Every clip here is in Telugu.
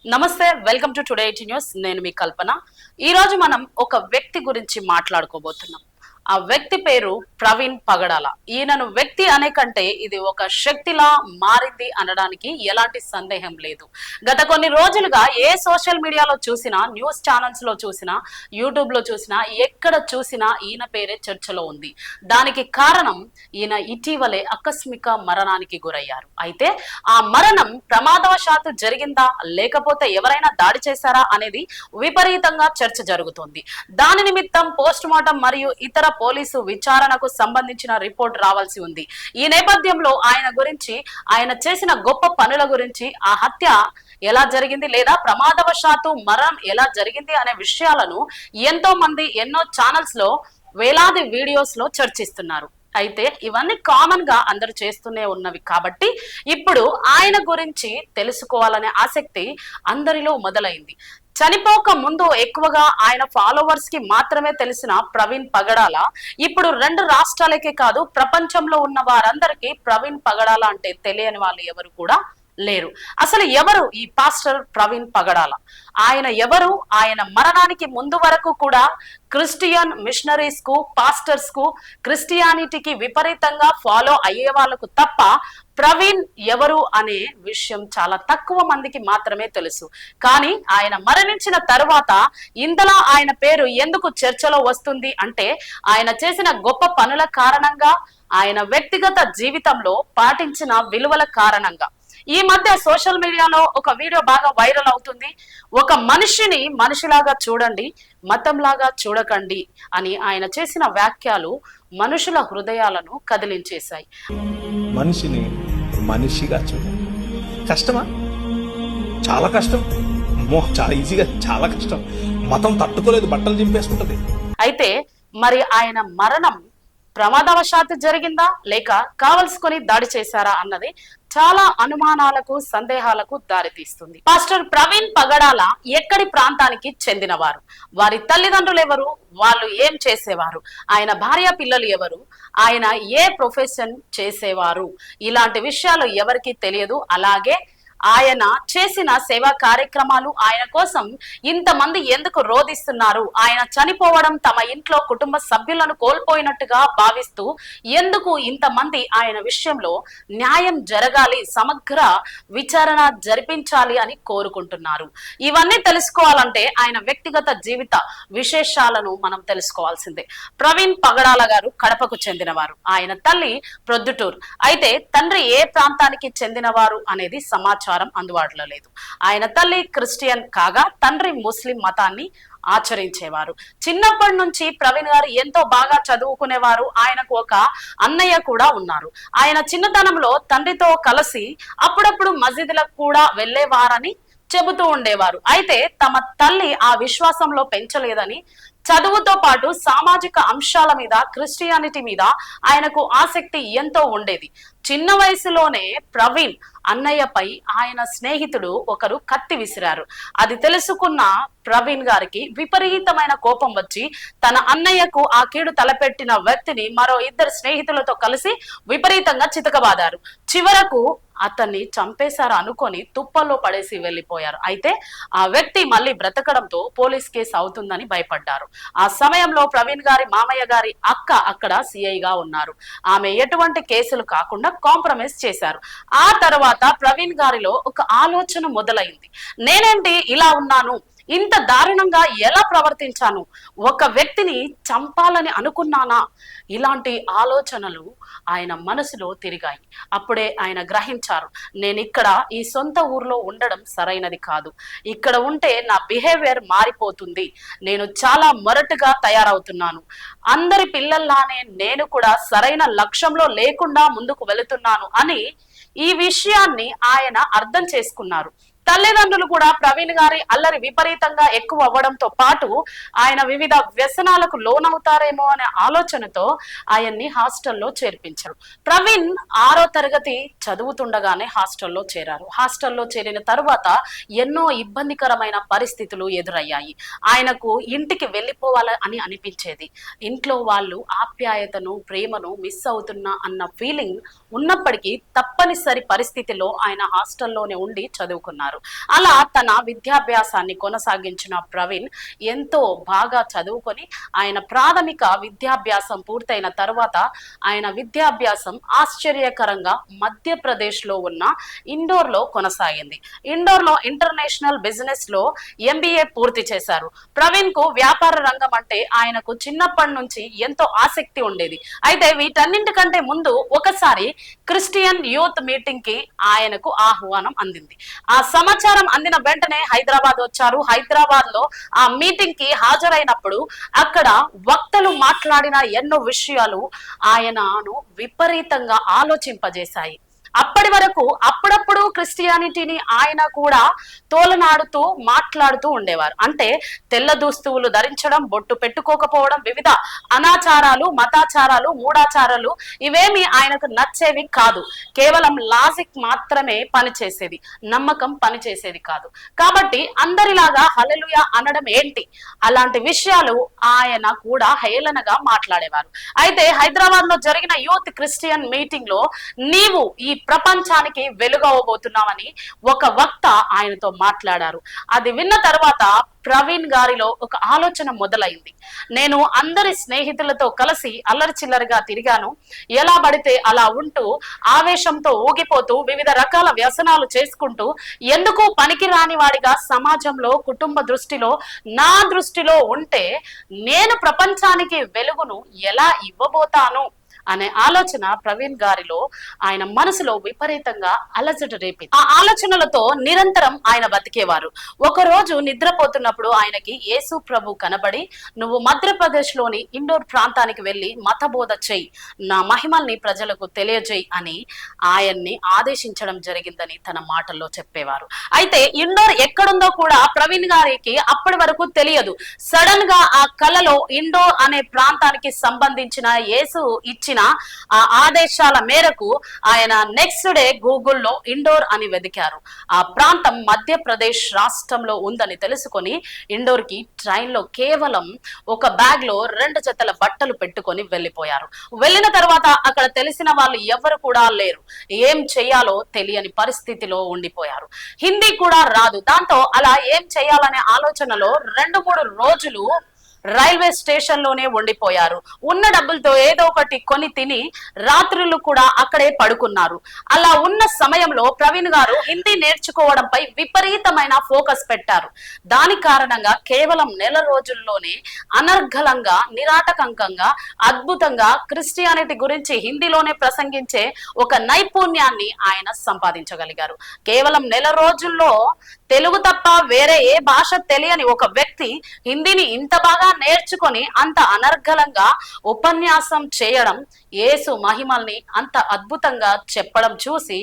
నమస్తే, వెల్కమ్ టు టుడే న్యూస్. నేను మీ కల్పన. ఈ రోజు మనం ఒక వ్యక్తి గురించి మాట్లాడుకోబోతున్నాం. ఆ వ్యక్తి పేరు ప్రవీణ్ పగడాల. ఈయనను వ్యక్తి అనే కంటే ఇది ఒక శక్తిలా మారింది అనడానికి ఎలాంటి సందేహం లేదు. గత కొన్ని రోజులుగా ఏ సోషల్ మీడియాలో చూసినా, న్యూస్ ఛానల్స్ లో చూసినా, యూట్యూబ్ లో చూసినా, ఎక్కడ చూసినా ఈయన పేరే చర్చలో ఉంది. దానికి కారణం ఈయన ఇటీవలే ఆకస్మిక మరణానికి గురయ్యారు. అయితే ఆ మరణం ప్రమాదవశాత్తు జరిగిందా లేకపోతే ఎవరైనా దాడి చేశారా అనేది విపరీతంగా చర్చ జరుగుతోంది. దాని నిమిత్తం పోస్ట్ మార్టం మరియు ఇతర పోలీసు విచారణకు సంబంధించిన రిపోర్ట్ రావాల్సి ఉంది. ఈ నేపథ్యంలో ఆయన గురించి, ఆయన చేసిన గొప్ప పనుల గురించి, ఆ హత్య ఎలా జరిగింది లేదా ప్రమాదవశాత్తు మరణం ఎలా జరిగింది అనే విషయాలను ఎంతో మంది ఎన్నో ఛానల్స్ లో వేలాది వీడియోస్ లో చర్చిస్తున్నారు. అయితే ఇవన్నీ కామన్ గా అందరూ చేస్తూనే ఉన్నవి కాబట్టి ఇప్పుడు ఆయన గురించి తెలుసుకోవాలనే ఆసక్తి అందరిలో మొదలైంది. చనిపోక ముందు ఎక్కువగా ఆయన ఫాలోవర్స్ కి మాత్రమే తెలిసిన ప్రవీణ్ పగడాల ఇప్పుడు 2 రాష్ట్రాలకే కాదు, ప్రపంచంలో ఉన్న వారందరికీ ప్రవీణ్ పగడాల అంటే తెలియని వాళ్ళు ఎవరు కూడా లేరు. అసలు ఎవరు ఈ పాస్టర్ ప్రవీణ్ పగడాల? ఆయన ఎవరు? ఆయన మరణానికి ముందు వరకు కూడా క్రిస్టియన్ మిషనరీస్ కు, పాస్టర్స్ కు, క్రిస్టియానిటీకి విపరీతంగా ఫాలో అయ్యే వాళ్ళకు తప్ప ప్రవీణ్ ఎవరు అనే విషయం చాలా తక్కువ మందికి మాత్రమే తెలుసు. కానీ ఆయన మరణించిన తరువాత ఇంతలా ఆయన పేరు ఎందుకు చర్చలో వస్తుంది అంటే ఆయన చేసిన గొప్ప పనుల కారణంగా, ఆయన వ్యక్తిగత జీవితంలో పాటించిన విలువల కారణంగా. ఈ మధ్య సోషల్ మీడియాలో ఒక వీడియో బాగా వైరల్ అవుతుంది. ఒక మనిషిని మనిషిలాగా చూడండి, మతంలాగా చూడకండి అని ఆయన చేసిన వ్యాఖ్యలు మనుషుల హృదయాలను కదిలించేశాయి. మనిషిని మనిషిగా చూడండి. కష్టమా? చాలా కష్టం. చాలా ఈజీగా, చాలా కష్టం. మతం తట్టుకోలేదు, బట్టలు చింపేసుకుంటది. అయితే మరి ఆయన మరణం ప్రమాదవశాత్తు జరిగిందా లేక కావలసుకొని దాడి చేశారా అన్నది చాలా అనుమానాలకు, సందేహాలకు దారితీస్తుంది. పాస్టర్ ప్రవీణ్ పగడాల ఎక్కడి ప్రాంతానికి చెందినవారు? వారి తల్లిదండ్రులు ఎవరు? వాళ్ళు ఏం చేసేవారు? ఆయన భార్య పిల్లలు ఎవరు? ఆయన ఏ ప్రొఫెషన్ చేసేవారు? ఇలాంటి విషయాలు ఎవరికీ తెలియదు. అలాగే ఆయన చేసిన సేవా కార్యక్రమాలు, ఆయన కోసం ఇంతమంది ఎందుకు రోధిస్తున్నారు, ఆయన చనిపోవడం తమ ఇంట్లో కుటుంబ సభ్యులను కోల్పోయినట్టుగా భావిస్తూ ఎందుకు ఇంతమంది ఆయన విషయంలో న్యాయం జరగాలి, సమగ్ర విచారణ జరిపించాలి అని కోరుకుంటున్నారు. ఇవన్నీ తెలుసుకోవాలంటే ఆయన వ్యక్తిగత జీవిత విశేషాలను మనం తెలుసుకోవాల్సిందే. ప్రవీణ్ పగడాల గారు కడపకు చెందినవారు. ఆయన తల్లి ప్రొద్దుటూరు. అయితే తండ్రి ఏ ప్రాంతానికి చెందినవారు అనేది సమాచారం అందుబాటులో లేదు. ఆయన తల్లి క్రిస్టియన్ కాగా తండ్రి ముస్లిం మతాన్ని ఆచరించేవారు. చిన్నప్పటి నుంచి ప్రవీణ్ గారు ఎంతో బాగా చదువుకునేవారు. ఆయనకు ఒక అన్నయ్య కూడా ఉన్నారు. ఆయన చిన్నతనంలో తండ్రితో కలిసి అప్పుడప్పుడు మసీదులకు కూడా వెళ్లేవారని చెబుతూ ఉండేవారు. అయితే తమ తల్లి ఆ విశ్వాసంలో పెంచలేదని, చదువుతో పాటు సామాజిక అంశాల మీద, క్రిస్టియానిటీ మీద ఆయనకు ఆసక్తి ఎంతో ఉండేది. చిన్న వయసులోనే ప్రవీణ్ అన్నయ్యపై ఆయన స్నేహితుడు ఒకరు కత్తి విసిరారు. అది తెలుసుకున్న ప్రవీణ్ గారికి విపరీతమైన కోపం వచ్చి తన అన్నయ్యకు ఆ కీడు తలపెట్టిన వ్యక్తిని మరో 2 స్నేహితులతో కలిసి విపరీతంగా చితకబాదారు. చివరకు అతన్ని చంపేశారు అనుకొని తుప్పల్లో పడేసి వెళ్లిపోయారు. అయితే ఆ వ్యక్తి మళ్ళీ బ్రతకడంతో పోలీస్ కేసు అవుతుందని భయపడ్డారు. ఆ సమయంలో ప్రవీణ్ గారి మామయ్య గారి అక్క అక్కడ సిఐగా ఉన్నారు. ఆమె ఎటువంటి కేసులు కాకుండా కాంప్రమైజ్ చేశారు. ఆ తర్వాత ప్రవీణ్ గారిలో ఒక ఆలోచన మొదలైంది. నేనేంటి ఇలా ఉన్నాను, ఇంత దారుణంగా ఎలా ప్రవర్తించాను, ఒక వ్యక్తిని చంపాలని అనుకున్నానా? ఇలాంటి ఆలోచనలు ఆయన మనసులో తిరిగాయి. అప్పుడే ఆయన గ్రహించారు, నేను ఇక్కడ ఈ సొంత ఊర్లో ఉండడం సరైనది కాదు. ఇక్కడ ఉంటే నా బిహేవియర్ మారిపోతుంది. నేను చాలా మొరటుగా తయారవుతున్నాను. అందరి పిల్లల్లానే నేను కూడా సరైన లక్ష్యంలో లేకుండా ముందుకు వెళుతున్నాను అని ఈ విషయాన్ని ఆయన అర్థం చేసుకున్నారు. తల్లిదండ్రులు కూడా ప్రవీణ్ గారి అల్లరి విపరీతంగా ఎక్కువ అవ్వడంతో పాటు ఆయన వివిధ వ్యసనాలకు లోనవుతారేమో అనే ఆలోచనతో ఆయన్ని హాస్టల్లో చేర్పించారు. ప్రవీణ్ 6వ తరగతి చదువుతుండగానే హాస్టల్లో చేరారు. హాస్టల్లో చేరిన తరువాత ఎన్నో ఇబ్బందికరమైన పరిస్థితులు ఎదురయ్యాయి. ఆయనకు ఇంటికి వెళ్ళిపోవాలని అనిపించేది. ఇంట్లో వాళ్ళు ఆప్యాయతను, ప్రేమను మిస్ అవుతున్నా అన్న ఫీలింగ్ ఉన్నప్పటికీ తప్పనిసరి పరిస్థితిలో ఆయన హాస్టల్లోనే ఉండి చదువుకున్నారు. అలా తన విద్యాభ్యాసాన్ని కొనసాగించిన ప్రవీణ్ ఎంతో బాగా చదువుకొని ఆయన ప్రాథమిక విద్యాభ్యాసం పూర్తయిన తర్వాత ఆయన విద్యాభ్యాసం ఆశ్చర్యకరంగా మధ్యప్రదేశ్ లో ఉన్న ఇండోర్ లో కొనసాగింది. ఇండోర్ లో ఇంటర్నేషనల్ బిజినెస్ లో MBA పూర్తి చేశారు. ప్రవీణ్ కు వ్యాపార రంగం అంటే ఆయనకు చిన్నప్పటి నుంచి ఎంతో ఆసక్తి ఉండేది. అయితే వీటన్నింటికంటే ముందు ఒకసారి క్రిస్టియన్ యూత్ మీటింగ్ కి ఆయనకు ఆహ్వానం అందింది. ఆ సమాచారం అందిన వెంటనే హైదరాబాద్ వచ్చారు. హైదరాబాద్ లో ఆ మీటింగ్ కి హాజరైనప్పుడు అక్కడ వక్తలు మాట్లాడిన ఎన్నో విషయాలు ఆయనను విపరీతంగా ఆలోచింపజేశాయి. అప్పటి వరకు అప్పుడప్పుడు క్రిస్టియానిటీని ఆయన కూడా తోలనాడుతూ మాట్లాడుతూ ఉండేవారు. అంటే తెల్ల దుస్తువులు ధరించడం, బొట్టు పెట్టుకోకపోవడం, వివిధ అనాచారాలు, మతాచారాలు, మూఢాచారాలు ఇవేమి ఆయనకు నచ్చేవి కాదు. కేవలం లాజిక్ మాత్రమే పనిచేసేది, నమ్మకం పనిచేసేది కాదు. కాబట్టి అందరిలాగా హల్లెలూయా అనడం ఏంటి, అలాంటి విషయాలు ఆయన కూడా హేళనగా మాట్లాడేవారు. అయితే హైదరాబాద్ లో జరిగిన యూత్ క్రిస్టియన్ మీటింగ్ లో నీవు ఈ ప్రపంచానికి వెలుగవబోతున్నామని ఒక వక్త ఆయనతో మాట్లాడారు. అది విన్న తర్వాత ప్రవీణ్ గారిలో ఒక ఆలోచన మొదలైంది. నేను అందరి స్నేహితులతో కలిసి అల్లరి చిల్లరిగా తిరిగాను. ఎలా పడితే అలా ఉంటూ ఆవేశంతో ఊగిపోతూ వివిధ రకాల వ్యసనాలు చేసుకుంటూ ఎందుకు పనికిరాని వాడిగా సమాజంలో కుటుంబ దృష్టిలో నా దృష్టిలో ఉంటే నేను ప్రపంచానికి వెలుగును ఎలా ఇవ్వబోతాను అనే ఆలోచన ప్రవీణ్ గారిలో ఆయన మనసులో విపరీతంగా అలజడి రేపింది. ఆ ఆలోచనలతో నిరంతరం ఆయన బతికేవారు. ఒక రోజు నిద్రపోతున్నప్పుడు ఆయనకి యేసు ప్రభు కనబడి, నువ్వు మధ్యప్రదేశ్ లోని ఇండోర్ ప్రాంతానికి వెళ్లి మతబోధ చెయ్యి, నా మహిమల్ని ప్రజలకు తెలియజేయి అని ఆయన్ని ఆదేశించడం జరిగిందని తన మాటల్లో చెప్పేవారు. అయితే ఇండోర్ ఎక్కడుందో కూడా ప్రవీణ్ గారికి అప్పటి వరకు తెలియదు. సడన్ గా ఆ కలలో ఇండోర్ అనే ప్రాంతానికి సంబంధించిన యేసు ఇచ్చిన ఆ ఆదేశాల మేరకు ఆయన నెక్స్ట్ డే గూగుల్లో ఇండోర్ అని వెతికారు. ఆ ప్రాంతం మధ్యప్రదేశ్ రాష్ట్రంలో ఉందని తెలుసుకొని ఇండోర్ కి ట్రైన్ లో కేవలం ఒక బ్యాగ్ లో 2 జతల బట్టలు పెట్టుకొని వెళ్లిపోయారు. వెళ్ళిన తర్వాత అక్కడ తెలిసిన వాళ్ళు ఎవరు కూడా లేరు. ఏం చెయ్యాలో తెలియని పరిస్థితిలో ఉండిపోయారు. హిందీ కూడా రాదు. దాంతో అలా ఏం చెయ్యాలనే ఆలోచనలో 2-3 రోజులు రైల్వే స్టేషన్ లోనే ఉండిపోయారు. ఉన్న డబ్బులతో ఏదో ఒకటి కొని తిని రాత్రులు కూడా అక్కడే పడుకున్నారు. అలా ఉన్న సమయంలో ప్రవీణ్ గారు హిందీ నేర్చుకోవడంపై విపరీతమైన ఫోకస్ పెట్టారు. దాని కారణంగా కేవలం 1 రోజుల్లోనే అనర్గళంగా, నిరాటకంకంగా, అద్భుతంగా క్రిస్టియానిటీ గురించి హిందీలోనే ప్రసంగించే ఒక నైపుణ్యాన్ని ఆయన సంపాదించగలిగారు. కేవలం 1 రోజుల్లో తెలుగు తప్ప వేరే ఏ భాష తెలియని ఒక వ్యక్తి హిందీని ఇంత బాగా నేర్చుకొని అంత అనర్గళంగా ఉపన్యాసం చేయడం, యేసు మహిమల్ని అంత అద్భుతంగా చెప్పడం చూసి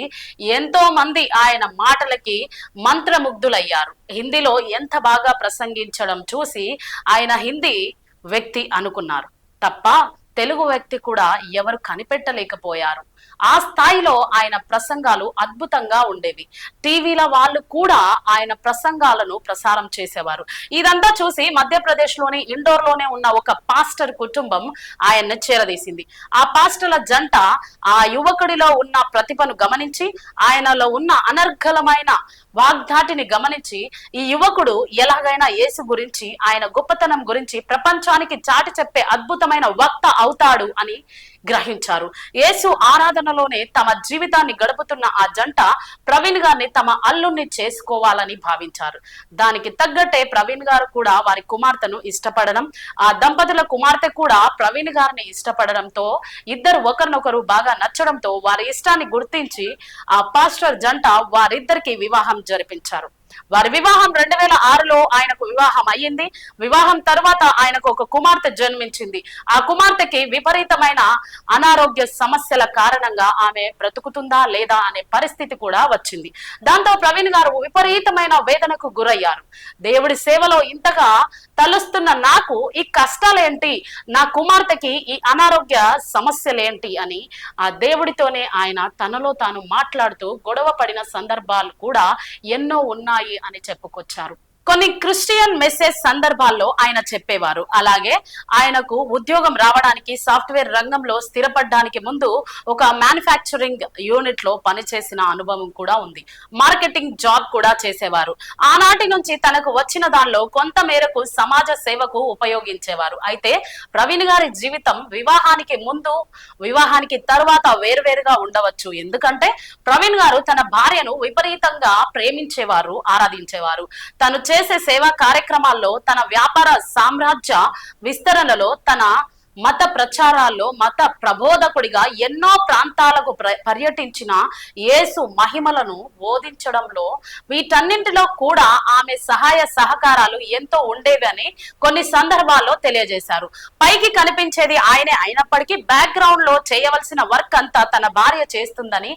ఎంతో మంది ఆయన మాటలకి మంత్రముగ్ధులయ్యారు. హిందీలో ఎంత బాగా ప్రసంగించడం చూసి ఆయన హిందీ వ్యక్తి అనుకున్నారు తప్ప తెలుగు వ్యక్తి కూడా ఎవరు కనిపెట్టలేకపోయారు. ఆ స్థాయిలో ఆయన ప్రసంగాలు అద్భుతంగా ఉండేవి. టీవీల వాళ్ళు కూడా ఆయన ప్రసంగాలను ప్రసారం చేసేవారు. ఇదంతా చూసి మధ్యప్రదేశ్ లోని ఇండోర్ లోనే ఉన్న ఒక పాస్టర్ కుటుంబం ఆయన్ని చేరదీసింది. ఆ పాస్టర్ల జంట ఆ యువకుడిలో ఉన్న ప్రతిభను గమనించి, ఆయనలో ఉన్న అనర్గళమైన వాగ్దాటిని గమనించి, ఈ యువకుడు ఎలాగైనా యేసు గురించి, ఆయన గొప్పతనం గురించి ప్రపంచానికి చాటి చెప్పే అద్భుతమైన వక్త అవుతాడు అని గ్రహించారు. యేసు ఆరాధనలోనే తమ జీవితాన్ని గడుపుతున్న ఆ జంట ప్రవీణ్ గారిని తమ అల్లుణ్ణి చేసుకోవాలని భావించారు. దానికి తగ్గట్టే ప్రవీణ్ గారు కూడా వారి కుమార్తెను ఇష్టపడడం, ఆ దంపతుల కుమార్తె కూడా ప్రవీణ్ గారిని ఇష్టపడడంతో ఇద్దరు ఒకరినొకరు బాగా నచ్చడంతో వారి ఇష్టాన్ని గుర్తించి ఆ పాస్టర్ జంట వారిద్దరికి వివాహం జరిపించారు. వారి వివాహం 2006లో ఆయనకు వివాహం అయ్యింది. వివాహం తర్వాత ఆయనకు ఒక కుమార్తె జన్మించింది. ఆ కుమార్తెకి విపరీతమైన అనారోగ్య సమస్యల కారణంగా ఆమె బ్రతుకుతుందా లేదా అనే పరిస్థితి కూడా వచ్చింది. దాంతో ప్రవీణ్ గారు విపరీతమైన వేదనకు గురయ్యారు. దేవుడి సేవలో ఇంతగా తలుస్తున్న నాకు ఈ కష్టాలేంటి, నా కుమార్తెకి ఈ అనారోగ్య సమస్యలేంటి అని ఆ దేవుడితోనే ఆయన తనలో తాను మాట్లాడుతూ గొడవ పడిన సందర్భాలు కూడా ఎన్నో ఉన్నాయి అని చెప్పుకొచ్చారు. కొన్ని క్రిస్టియన్ మెసేజ్ సందర్భాల్లో ఆయన చెప్పేవారు. అలాగే ఆయనకు ఉద్యోగం రావడానికి సాఫ్ట్వేర్ రంగంలో స్థిరపడడానికి ముందు ఒక మ్యానుఫ్యాక్చరింగ్ యూనిట్ లో పనిచేసిన అనుభవం కూడా ఉంది. మార్కెటింగ్ జాబ్ కూడా చేసేవారు. ఆనాటి నుంచి తనకు వచ్చిన దానిలో కొంత మేరకు సమాజ సేవకు ఉపయోగించేవారు. అయితే ప్రవీణ్ గారి జీవితం వివాహానికి ముందు వివాహానికి తర్వాత వేరువేరుగా ఉండవచ్చు. ఎందుకంటే ప్రవీణ్ గారు తన భార్యను విపరీతంగా ప్రేమించేవారు, ఆరాధించేవారు. తను చేసే సేవా కార్యక్రమాల్లో, తన వ్యాపార సామ్రాజ్య విస్తరణలో, తన మత ప్రచారాల్లో మత ప్రబోధకుడిగా ఎన్నో ప్రాంతాలకు పర్యటించిన యేసు మహిమలను బోధించడంలో వీటన్నింటిలో కూడా ఆమె సహాయ సహకారాలు ఎంతో ఉండేవని కొన్ని సందర్భాల్లో తెలియజేశారు. పైకి కనిపించేది ఆయనే అయినప్పటికీ బ్యాక్గ్రౌండ్ లో చేయవలసిన వర్క్ అంతా తన భార్య చేస్తుందని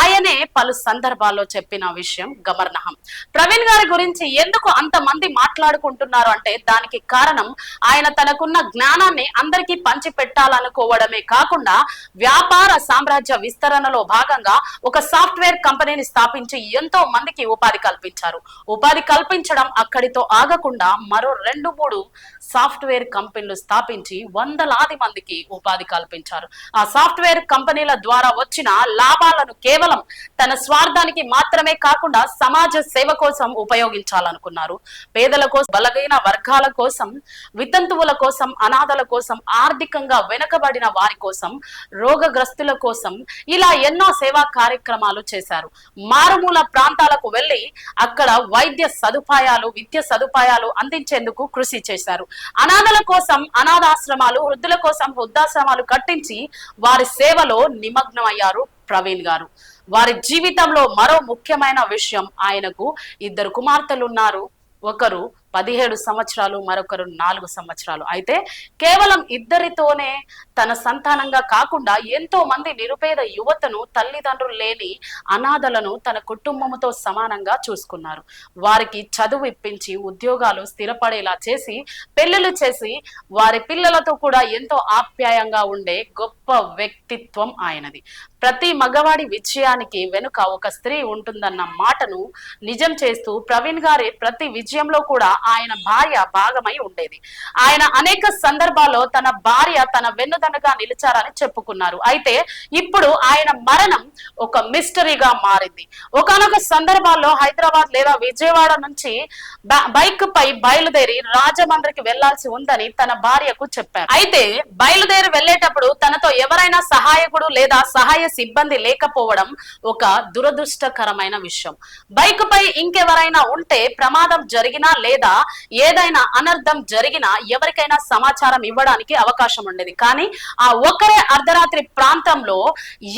ఆయనే పలు సందర్భాల్లో చెప్పిన విషయం గమనార్హం. ప్రవీణ్ గారి గురించి ఎందుకు అంతమంది మాట్లాడుకుంటున్నారు అంటే దానికి కారణం ఆయన తనకున్న జ్ఞానాన్ని అందరికీ పంచి పెట్టాలనుకోవడమే కాకుండా వ్యాపార సామ్రాజ్య విస్తరణలో భాగంగా ఒక సాఫ్ట్వేర్ కంపెనీని స్థాపించి ఎంతో మందికి ఉపాధి కల్పించారు. ఉపాధి కల్పించడం అక్కడితో ఆగకుండా మరో 2-3 సాఫ్ట్వేర్ కంపెనీలు స్థాపించి వందలాది మందికి ఉపాధి కల్పించారు. ఆ సాఫ్ట్వేర్ కంపెనీల ద్వారా వచ్చిన లాభాలను కేవలం తన స్వార్థానికి మాత్రమే కాకుండా సమాజ సేవ కోసం ఉపయోగించాలనుకున్నారు. పేదల కోసం, బలహీన వర్గాల కోసం, వితంతువుల కోసం, అనాథల కోసం, ఆర్థికంగా వెనుకబడిన వారి కోసం, రోగగ్రస్తుల కోసం ఇలా ఎన్నో సేవా కార్యక్రమాలు చేశారు. మారుమూల ప్రాంతాలకు వెళ్లి అక్కడ వైద్య సదుపాయాలు, విద్య సదుపాయాలు అందించేందుకు కృషి చేశారు. అనాథల కోసం అనాథాశ్రమాలు, వృద్ధుల కోసం వృద్ధాశ్రమాలు కట్టించి వారి సేవలో నిమగ్నమయ్యారు ప్రవీణ్ గారు. వారి జీవితంలో మరో ముఖ్యమైన విషయం, ఆయనకు 2 కుమార్తెలు ఉన్నారు. ఒకరు 17 సంవత్సరాలు, మరొకరు 4 సంవత్సరాలు. అయితే కేవలం ఇద్దరితోనే తన సంతానంగా కాకుండా ఎంతో మంది నిరుపేద యువతను, తల్లిదండ్రులు లేని అనాథలను తన కుటుంబంతో సమానంగా చూసుకున్నారు. వారికి చదువు ఇప్పించి ఉద్యోగాలు స్థిరపడేలా చేసి పెళ్లిళ్ళు చేసి వారి పిల్లలతో కూడా ఎంతో ఆప్యాయంగా ఉండే గొప్ప వ్యక్తిత్వం ఆయనది. ప్రతి మగవాడి విజయానికి వెనుక ఒక స్త్రీ ఉంటుందన్న మాటను నిజం చేస్తూ ప్రవీణ్ గారి ప్రతి విజయంలో కూడా ఆయన భార్య భాగమై ఉండేది. ఆయన అనేక సందర్భాల్లో తన భార్య తన వెన్నుదన్నుగా నిలిచారని చెప్పుకున్నారు. అయితే ఇప్పుడు ఆయన మరణం ఒక మిస్టరీగా మారింది. ఒకానొక సందర్భాల్లో హైదరాబాద్ లేదా విజయవాడ నుంచి బైక్ పై బయలుదేరి రాజమండ్రికి వెళ్లాల్సి ఉందని తన భార్యకు చెప్పారు. అయితే బయలుదేరి వెళ్లేటప్పుడు తనతో ఎవరైనా సహాయకుడు లేదా సహాయ సిబ్బంది లేకపోవడం ఒక దురదృష్టకరమైన విషయం. బైక్ పై ఇంకెవరైనా ఉంటే ప్రమాదం జరిగినా లేదా ఏదైనా అనర్థం జరిగినా ఎవరికైనా సమాచారం ఇవ్వడానికి అవకాశం ఉండేది. కానీ ఆ ఒక్కరే అర్ధరాత్రి ప్రాంతంలో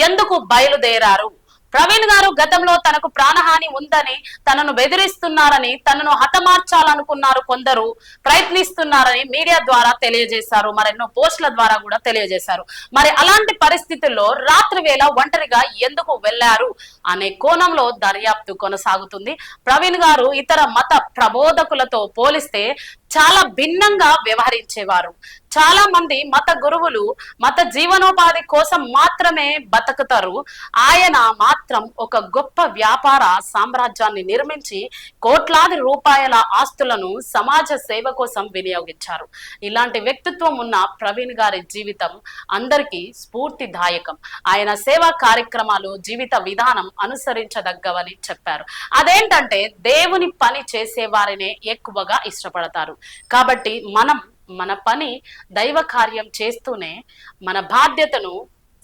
ఎందుకు బయలుదేరారు? ప్రవీణ్ గారు గతంలో తనకు ప్రాణహాని ఉందని, తనను బెదిరిస్తున్నారని, తనను హతమార్చాలనుకున్నారు, కొందరు ప్రయత్నిస్తున్నారని మీడియా ద్వారా తెలియజేశారు. మరెన్నో పోస్టుల ద్వారా కూడా తెలియజేశారు. మరి అలాంటి పరిస్థితుల్లో రాత్రి వేళ ఒంటరిగా ఎందుకు వెళ్లారు అనే కోణంలో దర్యాప్తు కొనసాగుతుంది. ప్రవీణ్ గారు ఇతర మత ప్రబోధకులతో పోలిస్తే చాలా భిన్నంగా వ్యవహరించేవారు. చాలా మంది మత గురువులు మత జీవనోపాధి కోసం మాత్రమే బతుకుతారు. ఆయన మాత్రం ఒక గొప్ప వ్యాపార సామ్రాజ్యాన్ని నిర్మించి కోట్లాది రూపాయల ఆస్తులను సమాజ సేవ కోసం వినియోగించారు. ఇలాంటి వ్యక్తిత్వం ఉన్న ప్రవీణ్ గారి జీవితం అందరికీ స్ఫూర్తిదాయకం. ఆయన సేవా కార్యక్రమాలు, జీవిత విధానం అనుసరించదగ్గవని చెప్పారు. అదేంటంటే దేవుని పని చేసే వారినే ఎక్కువగా ఇష్టపడతారు. కాబట్టి మన పని దైవ కార్యం చేస్తూనే మన బాధ్యతను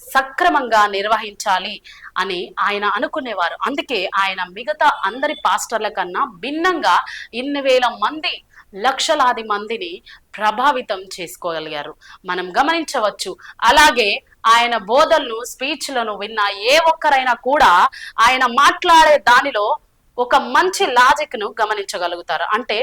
సక్రమంగా నిర్వహించాలి అని ఆయన అనుకునేవారు. అందుకే ఆయన మిగతా అందరి పాస్టర్ల కన్నా భిన్నంగా ఇన్ని వేల మంది, లక్షలాది మందిని ప్రభావితం చేసుకోగలిగారు మనం గమనించవచ్చు. అలాగే ఆయన బోధనలు, స్పీచ్లను విన్న ఏ ఒక్కరైనా కూడా ఆయన మాట్లాడే దానిలో ఒక మంచి లాజిక్ ను గమనించగలుగుతారు. అంటే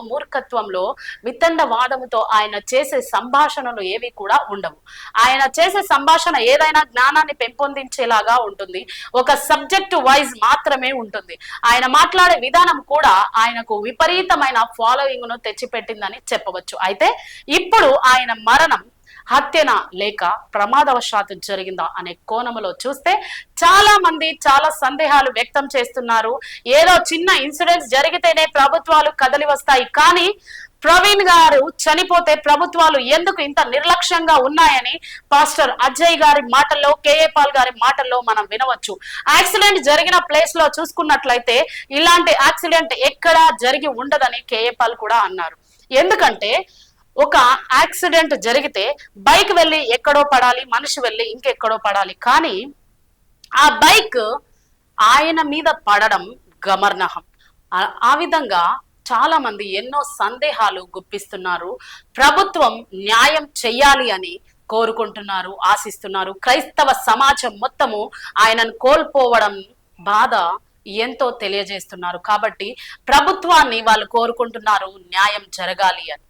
మూర్ఖత్వంలో వితండవాదముతో ఆయన చేసే సంభాషణలు ఏవి కూడా ఉండవు. ఆయన చేసే సంభాషణ ఏదైనా జ్ఞానాన్ని పెంపొందించేలాగా ఉంటుంది. ఒక సబ్జెక్ట్ వైజ్ మాత్రమే ఉంటుంది. ఆయన మాట్లాడే విధానం కూడా ఆయనకు విపరీతమైన ఫాలోయింగ్ ను తెచ్చిపెట్టిందని చెప్పవచ్చు. అయితే ఇప్పుడు ఆయన మరణం హత్యనా లేక ప్రమాదవశాత్తు జరిగిందా అనే కోణములో చూస్తే చాలా మంది చాలా సందేహాలు వ్యక్తం చేస్తున్నారు. ఏదో చిన్న ఇన్సిడెంట్స్ జరిగితేనే ప్రభుత్వాలు కదలి వస్తాయి, కానీ ప్రవీణ్ గారు చనిపోతే ప్రభుత్వాలు ఎందుకు ఇంత నిర్లక్ష్యంగా ఉన్నాయని పాస్టర్ అజయ్ గారి మాటల్లో, కేఏ పాల్ గారి మాటల్లో మనం వినవచ్చు. యాక్సిడెంట్ జరిగిన ప్లేస్ లో చూసుకున్నట్లయితే ఇలాంటి యాక్సిడెంట్ ఎక్కడా జరిగి ఉండదని కేఏ పాల్ కూడా అన్నారు. ఎందుకంటే ఒక యాక్సిడెంట్ జరిగితే బైక్ వెళ్ళి ఎక్కడో పడాలి, మనిషి వెళ్ళి ఇంకెక్కడో పడాలి, కానీ ఆ బైక్ ఆయన మీద పడడం గమనార్హం. ఆ విధంగా చాలా మంది ఎన్నో సందేహాలు గుప్పిస్తున్నారు. ప్రభుత్వం న్యాయం చెయ్యాలి అని కోరుకుంటున్నారు, ఆశిస్తున్నారు. క్రైస్తవ సమాజం మొత్తము ఆయనను కోల్పోవడం బాధ ఎంతో తెలియజేస్తున్నారు. కాబట్టి ప్రభుత్వాన్ని వాళ్ళు కోరుకుంటున్నారు న్యాయం జరగాలి అని.